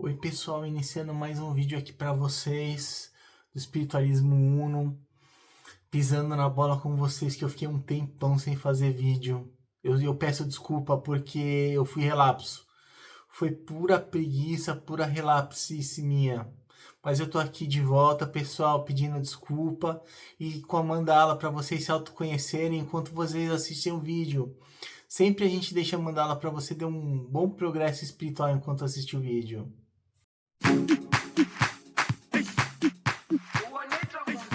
Oi pessoal, iniciando mais um vídeo aqui para vocês do Espiritualismo Uno, pisando na bola com vocês que eu fiquei um tempão sem fazer vídeo. Eu peço desculpa porque eu fui relapso. Foi pura preguiça, pura relapsice minha. Mas eu tô aqui de volta, pessoal, pedindo desculpa e com a mandala para vocês se autoconhecerem enquanto vocês assistem o vídeo. Sempre a gente deixa a mandala para você ter um bom progresso espiritual enquanto assiste o vídeo.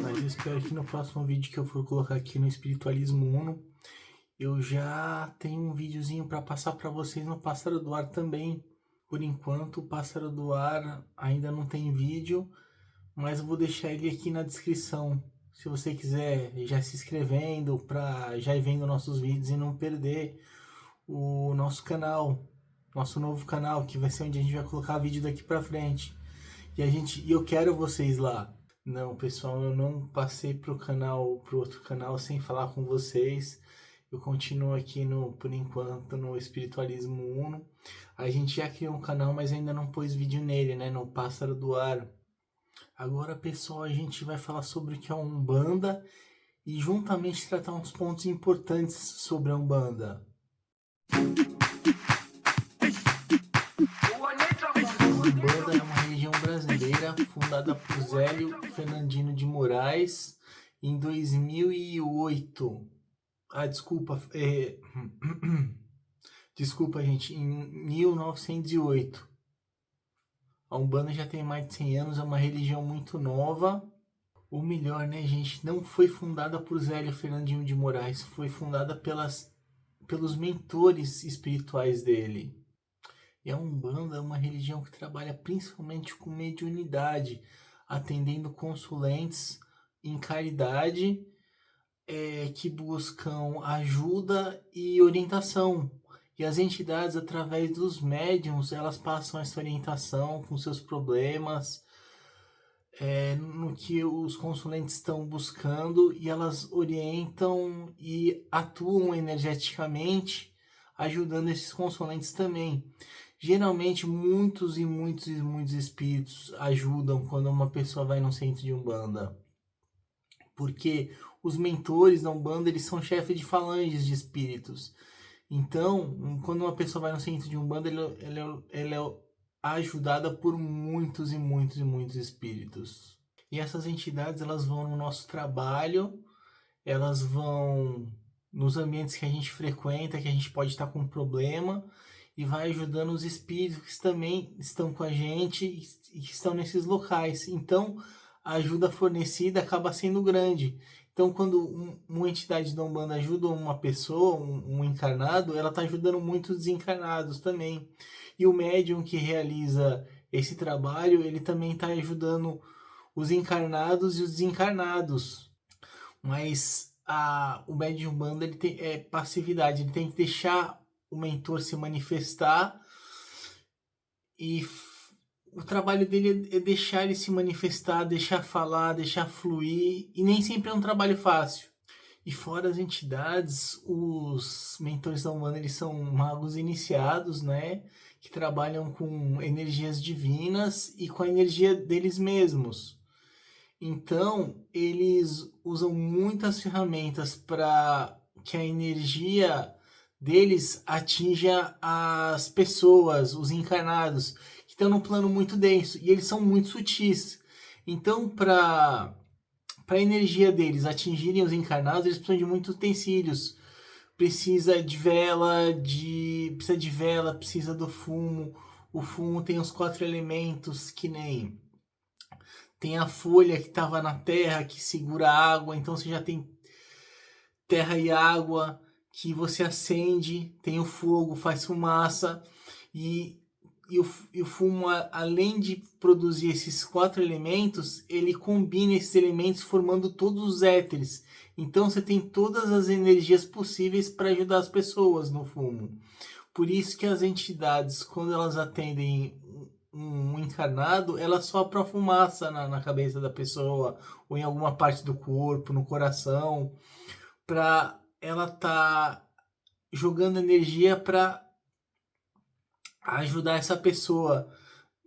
Mas eu espero que no próximo vídeo que eu for colocar aqui no Espiritualismo Uno, eu já tenho um videozinho para passar para vocês no Pássaro do Ar também. Por enquanto, o Pássaro do Ar ainda não tem vídeo, mas eu vou deixar ele aqui na descrição. Se você quiser já se inscrevendo para já ir vendo nossos vídeos e não perder o nosso canal, nosso novo canal, que vai ser onde a gente vai colocar vídeo daqui para frente. E eu quero vocês lá. Não, pessoal, eu não passei pro outro canal sem falar com vocês. Eu continuo aqui por enquanto, no Espiritualismo Uno. A gente já criou um canal, mas ainda não pôs vídeo nele, né? No Pássaro do Ar. Agora, pessoal, a gente vai falar sobre o que é a Umbanda e juntamente tratar uns pontos importantes sobre a Umbanda. A Umbanda é uma religião brasileira fundada por Zélio Fernandino de Moraes em 2008. Desculpa, desculpa, gente, em 1908. A Umbanda já tem mais de 100 anos, é uma religião muito nova. Ou melhor, né, gente, não foi fundada por Zélio Fernandinho de Moraes, foi fundada pelos mentores espirituais dele. E a Umbanda é uma religião que trabalha principalmente com mediunidade, atendendo consulentes em caridade, que buscam ajuda e orientação. E as entidades, através dos médiums, elas passam essa orientação com seus problemas, no que os consulentes estão buscando, e elas orientam e atuam energeticamente, ajudando esses consulentes também. Geralmente, muitos espíritos ajudam quando uma pessoa vai no centro de Umbanda. Porque os mentores da Umbanda, eles são chefes de falanges de espíritos. Então, quando uma pessoa vai no centro de Umbanda, ela é ajudada por muitos espíritos. E essas entidades, elas vão no nosso trabalho, elas vão nos ambientes que a gente frequenta, que a gente pode estar com problema, e vai ajudando os espíritos que também estão com a gente e que estão nesses locais. Então, a ajuda fornecida acaba sendo grande. Então, quando uma entidade da Umbanda ajuda uma pessoa, um encarnado, ela está ajudando muitos desencarnados também. E o médium que realiza esse trabalho, ele também está ajudando os encarnados e os desencarnados. Mas o médium Umbanda, ele tem passividade, ele tem que deixar o mentor se manifestar e o trabalho dele é deixar ele se manifestar, deixar falar, deixar fluir, e nem sempre é um trabalho fácil. E fora as entidades, os mentores da Umbanda, eles são magos iniciados, né? Que trabalham com energias divinas e com a energia deles mesmos. Então, eles usam muitas ferramentas para que a energia deles atinja as pessoas, os encarnados, que estão num plano muito denso, e eles são muito sutis. Então, para a energia deles atingirem os encarnados, eles precisam de muitos utensílios. Precisa de vela, precisa do fumo. O fumo tem os 4 elementos, que nem tem a folha que estava na terra, que segura a água, então você já tem terra e água que você acende, tem o fogo, faz fumaça, e, e o fumo, além de produzir esses 4 elementos, ele combina esses elementos formando todos os éteres. Então você tem todas as energias possíveis para ajudar as pessoas no fumo. Por isso que as entidades, quando elas atendem um encarnado, ela sopra a fumaça na cabeça da pessoa, ou em alguma parte do corpo, no coração, para ela tá jogando energia para ajudar essa pessoa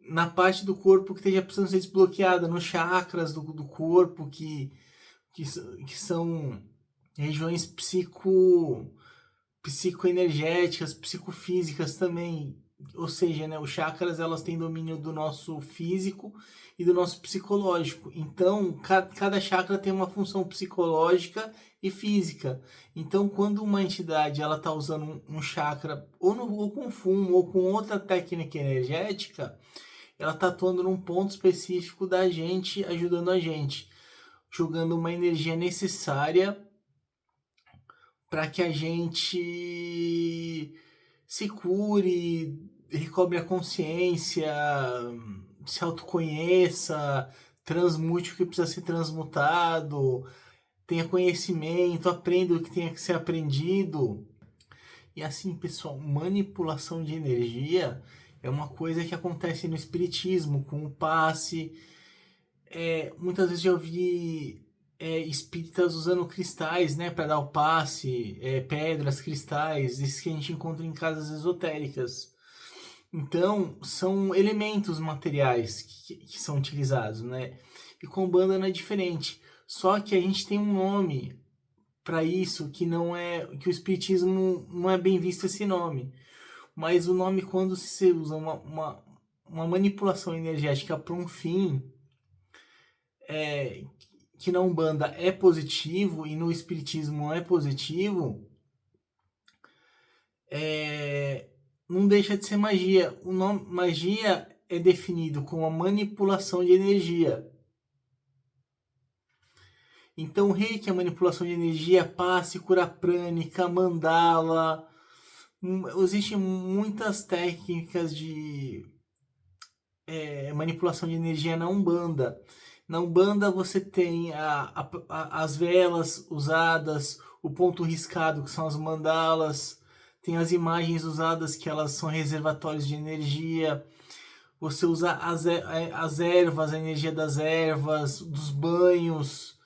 na parte do corpo que esteja precisando ser desbloqueada, nos chakras do corpo, que são regiões psicoenergéticas, psicofísicas também. Ou seja, né, os chakras elas têm domínio do nosso físico e do nosso psicológico. Então, cada chakra tem uma função psicológica e física. Então, quando uma entidade ela está usando um chakra ou com fumo ou com outra técnica energética, ela está atuando num ponto específico da gente, ajudando a gente, jogando uma energia necessária para que a gente se cure, recobre a consciência, se autoconheça, transmute o que precisa ser transmutado, tenha conhecimento, aprenda o que tenha que ser aprendido. E assim, pessoal, manipulação de energia é uma coisa que acontece no espiritismo, com o passe. Muitas vezes já ouvi espíritas usando cristais, né, para dar o passe, pedras, cristais, esses que a gente encontra em casas esotéricas. Então, são elementos materiais que são utilizados, né? E com banda não é diferente. Só que a gente tem um nome para isso que não é, que o espiritismo não é bem visto esse nome. Mas o nome, quando se usa uma manipulação energética para um fim, que na Umbanda é positivo e no Espiritismo não é positivo, não deixa de ser magia. O nome magia é definido como a manipulação de energia. Então, o reiki é manipulação de energia, passe, cura prânica, mandala. Existem muitas técnicas de manipulação de energia na Umbanda. Na Umbanda você tem as velas usadas, o ponto riscado, que são as mandalas, tem as imagens usadas, que elas são reservatórios de energia. Você usa as ervas, a energia das ervas, dos banhos,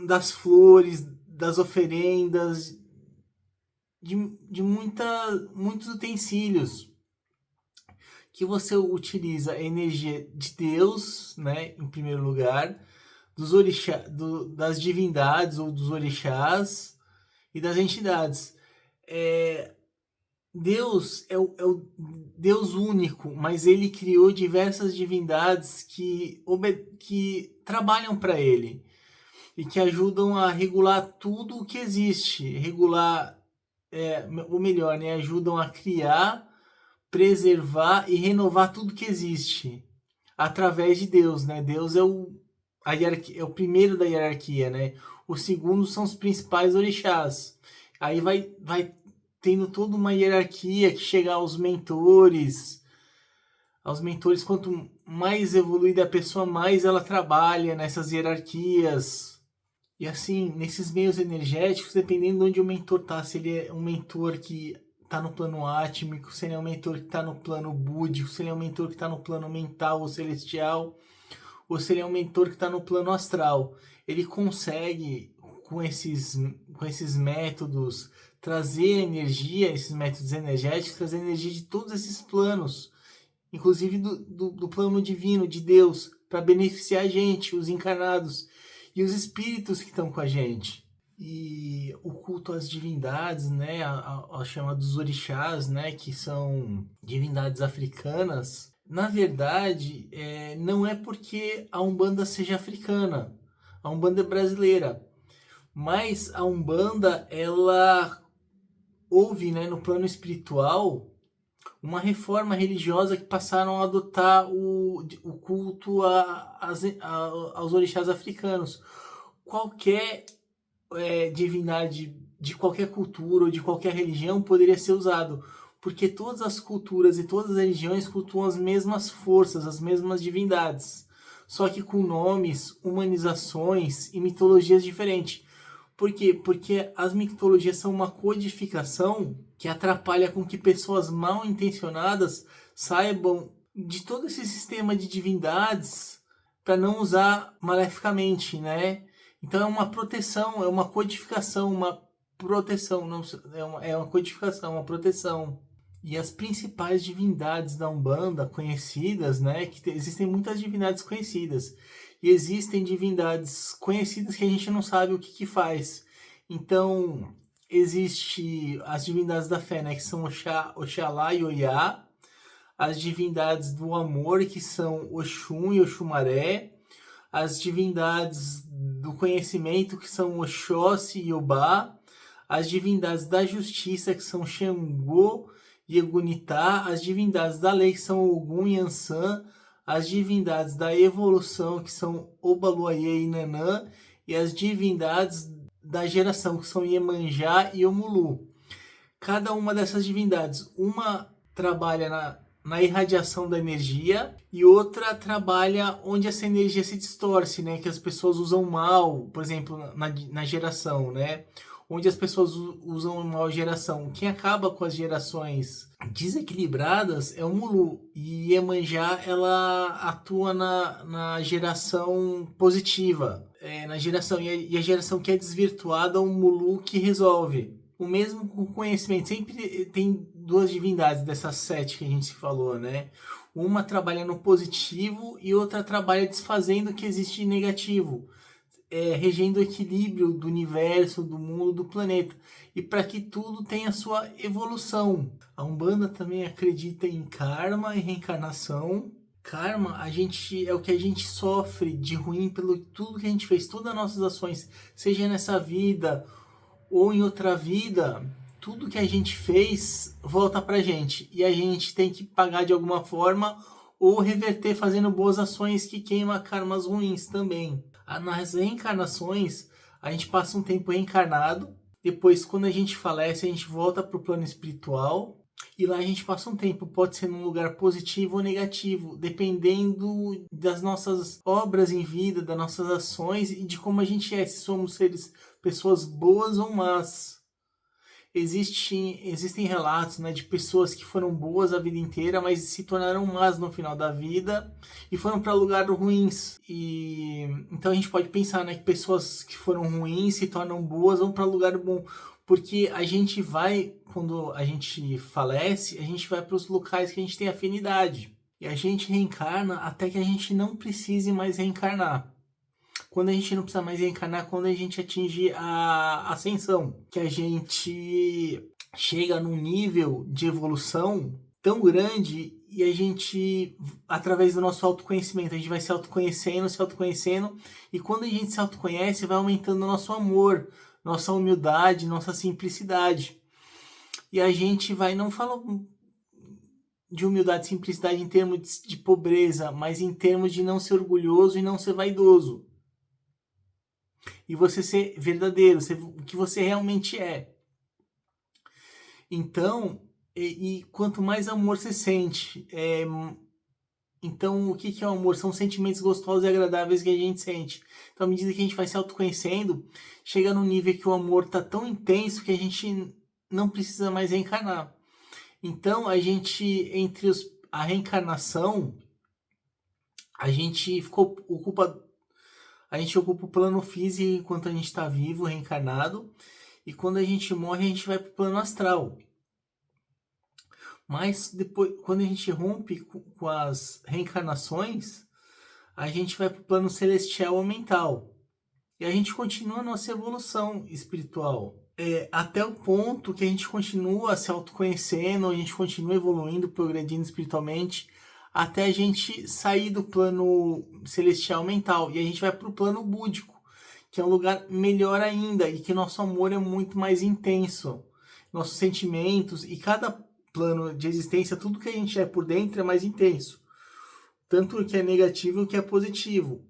das flores, das oferendas, de muitos utensílios que você utiliza a energia de Deus, né, em primeiro lugar, dos das divindades ou dos orixás e das entidades. Deus é o Deus único, mas ele criou diversas divindades que trabalham para ele e que ajudam a regular tudo o que existe, ou melhor, né, ajudam a criar, preservar e renovar tudo que existe através de Deus, né? Deus é é o primeiro da hierarquia, né? O segundo são os principais orixás. Aí vai tendo toda uma hierarquia que chega aos mentores. Aos mentores, quanto mais evoluída a pessoa, mais ela trabalha nessas hierarquias. E assim, nesses meios energéticos, dependendo de onde o mentor tá, se ele é um mentor que tá no plano átmico, se ele é um mentor que tá no plano búdico, se ele é um mentor que tá no plano mental ou celestial, ou se ele é um mentor que tá no plano astral. Ele consegue, com esses métodos, trazer energia, esses métodos energéticos, trazer energia de todos esses planos, inclusive do plano divino, de Deus, para beneficiar a gente, os encarnados, e os espíritos que estão com a gente. E o culto às divindades, né, aos chamados orixás, né, que são divindades africanas, na verdade, não é porque a Umbanda seja africana, a Umbanda é brasileira, mas a Umbanda, ela houve, né, no plano espiritual, uma reforma religiosa que passaram a adotar o culto aos orixás africanos. Qualquer divindade de qualquer cultura ou de qualquer religião poderia ser usado, porque todas as culturas e todas as religiões cultuam as mesmas forças, as mesmas divindades, só que com nomes, humanizações e mitologias diferentes. Por quê? Porque as mitologias são uma codificação que atrapalha com que pessoas mal intencionadas saibam de todo esse sistema de divindades para não usar maleficamente, né? Então é uma proteção, é uma codificação, uma proteção, não é uma codificação, uma proteção. E as principais divindades da Umbanda conhecidas, né? Existem muitas divindades conhecidas. E existem divindades conhecidas que a gente não sabe o que faz. Então, existe as divindades da fé, né? Que são Oxalá e Oiá. As divindades do amor, que são Oxum e Oxumaré. As divindades do conhecimento, que são Oxóssi e Obá. As divindades da justiça, que são Xangô e Egunitá. As divindades da lei, que são Ogum e Ansan. As divindades da evolução, que são Obaluayê e Nanã. E as divindades da geração, que são Iemanjá e Omulu. Cada uma dessas divindades, uma trabalha na irradiação da energia e outra trabalha onde essa energia se distorce, né? Que as pessoas usam mal, por exemplo, na geração, né? Onde as pessoas usam mal a geração. Quem acaba com as gerações desequilibradas é o Mulu. E Iemanjá, ela atua na geração positiva. Na geração, e a geração que é desvirtuada é o Mulu que resolve. O mesmo com o conhecimento. Sempre tem duas divindades dessas 7 que a gente falou, né? Uma trabalha no positivo e outra trabalha desfazendo o que existe de negativo. Regendo o equilíbrio do universo, do mundo, do planeta. E para que tudo tenha sua evolução. A Umbanda também acredita em karma e reencarnação. Karma, é o que a gente sofre de ruim pelo tudo que a gente fez, todas as nossas ações, seja nessa vida ou em outra vida, tudo que a gente fez volta pra gente. E a gente tem que pagar de alguma forma ou reverter fazendo boas ações que queima karmas ruins também. Nas reencarnações, a gente passa um tempo reencarnado. Depois, quando a gente falece, a gente volta para o plano espiritual. E lá a gente passa um tempo, pode ser num lugar positivo ou negativo, dependendo das nossas obras em vida, das nossas ações e de como a gente é, se somos pessoas boas ou más. Existem relatos, né, de pessoas que foram boas a vida inteira, mas se tornaram más no final da vida e foram para lugares ruins. E então a gente pode pensar, né, que pessoas que foram ruins se tornam boas, vão para lugar bom, porque a gente vai, quando a gente falece, a gente vai para os locais que a gente tem afinidade. E a gente reencarna até que a gente não precise mais reencarnar. Quando a gente não precisa mais reencarnar, quando a gente atinge a ascensão, que a gente chega num nível de evolução tão grande e a gente, através do nosso autoconhecimento, a gente vai se autoconhecendo, e quando a gente se autoconhece, vai aumentando o nosso amor, nossa humildade, nossa simplicidade. E a gente vai, não falo de humildade e simplicidade em termos de pobreza, mas em termos de não ser orgulhoso e não ser vaidoso. E você ser verdadeiro, ser o que você realmente é. Então, e quanto mais amor você sente, então o que é o amor? São sentimentos gostosos e agradáveis que a gente sente. Então, à medida que a gente vai se autoconhecendo, chega num nível que o amor está tão intenso que a gente não precisa mais reencarnar. Então, a gente, a reencarnação, a gente ocupa o plano físico enquanto a gente está vivo, reencarnado, e quando a gente morre, a gente vai para o plano astral. Mas depois, quando a gente rompe com as reencarnações, a gente vai para o plano celestial ou mental. E a gente continua a nossa evolução espiritual. Até o ponto que a gente continua se autoconhecendo, a gente continua evoluindo, progredindo espiritualmente, até a gente sair do plano celestial mental. E a gente vai para o plano búdico, que é um lugar melhor ainda, e que nosso amor é muito mais intenso. Nossos sentimentos e cada plano de existência, tudo que a gente é por dentro é mais intenso. Tanto o que é negativo e o que é positivo.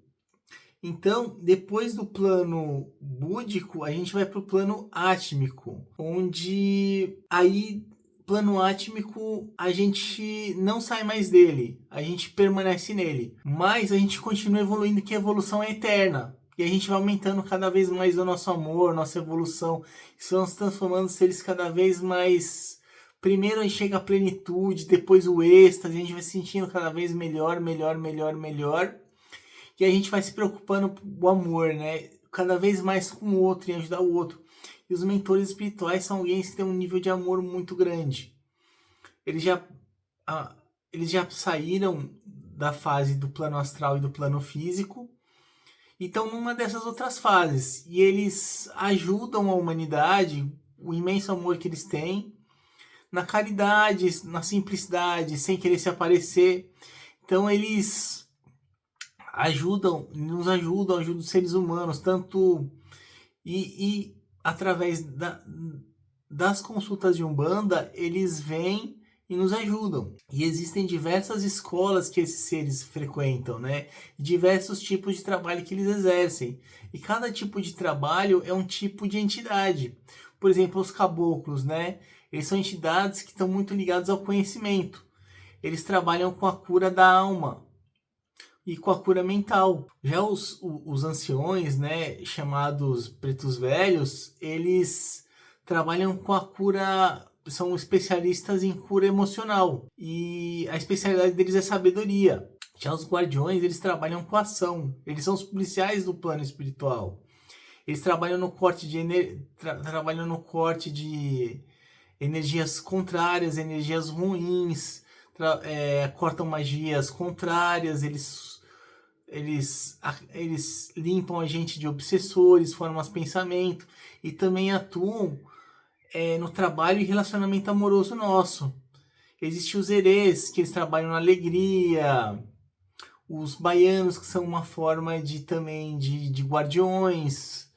Então, depois do plano búdico, a gente vai para o plano átmico, onde aí, plano átmico, a gente não sai mais dele, a gente permanece nele, mas a gente continua evoluindo, que a evolução é eterna. E a gente vai aumentando cada vez mais o nosso amor, nossa evolução, e vamos transformando seres cada vez mais. Primeiro a gente chega à plenitude, depois o êxtase, a gente vai se sentindo cada vez melhor. E a gente vai se preocupando com o amor, né? Cada vez mais com o outro e ajudar o outro. E os mentores espirituais são alguém que tem um nível de amor muito grande. eles já, ah, eles já saíram da fase do plano astral e do plano físico e estão numa dessas outras fases. E eles ajudam a humanidade, o imenso amor que eles têm, na caridade, na simplicidade, sem querer se aparecer. Então eles ajudam os seres humanos, tanto e através das consultas de Umbanda, eles vêm e nos ajudam. E existem diversas escolas que esses seres frequentam, né? Diversos tipos de trabalho que eles exercem. E cada tipo de trabalho é um tipo de entidade. Por exemplo, os caboclos, né? Eles são entidades que estão muito ligados ao conhecimento. Eles trabalham com a cura da alma e com a cura mental. Já os anciões, né, chamados pretos velhos, eles trabalham com a cura, são especialistas em cura emocional. E a especialidade deles é sabedoria. Já os guardiões, eles trabalham com ação. Eles são os policiais do plano espiritual. Eles trabalham no corte trabalham no corte de energias contrárias, energias ruins, cortam magias contrárias, eles limpam a gente de obsessores, formas de pensamento e também atuam no trabalho e relacionamento amoroso nosso. Existem os herês, que eles trabalham na alegria, os baianos, que são uma forma de guardiões,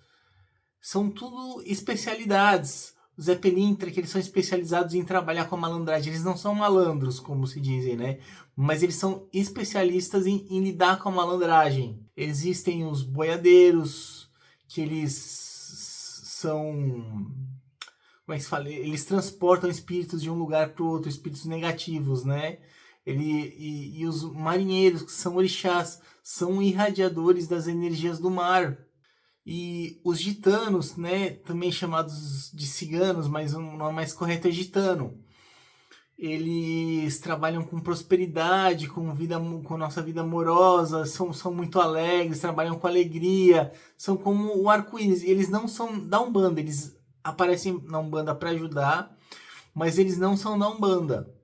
são tudo especialidades. Os Zé Pelintra, que eles são especializados em trabalhar com a malandragem. Eles não são malandros, como se dizem, né? Mas eles são especialistas em lidar com a malandragem. Existem os boiadeiros, que eles são... Como é que se fala? Eles transportam espíritos de um lugar para o outro, espíritos negativos, né? E os marinheiros, que são orixás, são irradiadores das energias do mar. E os gitanos, né, também chamados de ciganos, mas o nome mais correto é gitano. Eles trabalham com prosperidade, com nossa vida amorosa, são muito alegres, trabalham com alegria, são como o arco-íris. Eles não são da Umbanda, eles aparecem na Umbanda para ajudar, mas eles não são da Umbanda.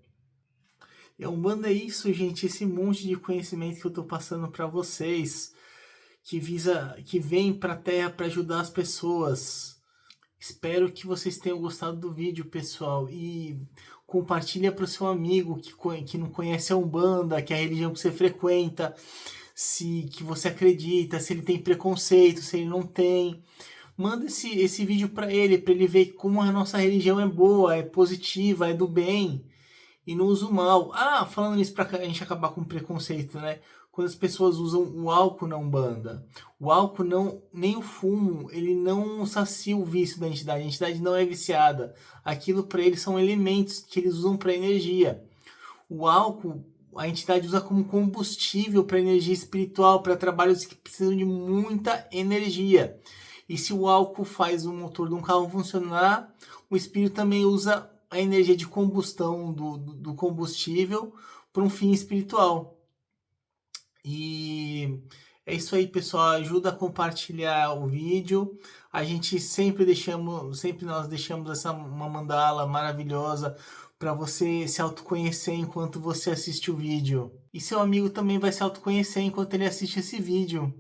E a Umbanda é isso, gente, esse monte de conhecimento que eu estou passando para vocês, que vem para a Terra para ajudar as pessoas. Espero que vocês tenham gostado do vídeo, pessoal, e compartilha para o seu amigo que não conhece a Umbanda, que é a religião que você frequenta, que você acredita, se ele tem preconceito, se ele não tem. Manda esse vídeo para ele ver como a nossa religião é boa, é positiva, é do bem e não usa o mal. Falando nisso, para a gente acabar com preconceito, né? Quando as pessoas usam o álcool na Umbanda, o álcool nem o fumo, ele não sacia o vício da entidade, a entidade não é viciada. Aquilo para eles são elementos que eles usam para energia. O álcool, a entidade usa como combustível para energia espiritual, para trabalhos que precisam de muita energia. E se o álcool faz o motor de um carro funcionar, o espírito também usa a energia de combustão do combustível para um fim espiritual. E é isso aí, pessoal. Ajuda a compartilhar o vídeo. A gente sempre nós deixamos uma mandala maravilhosa para você se autoconhecer enquanto você assiste o vídeo. E seu amigo também vai se autoconhecer enquanto ele assiste esse vídeo.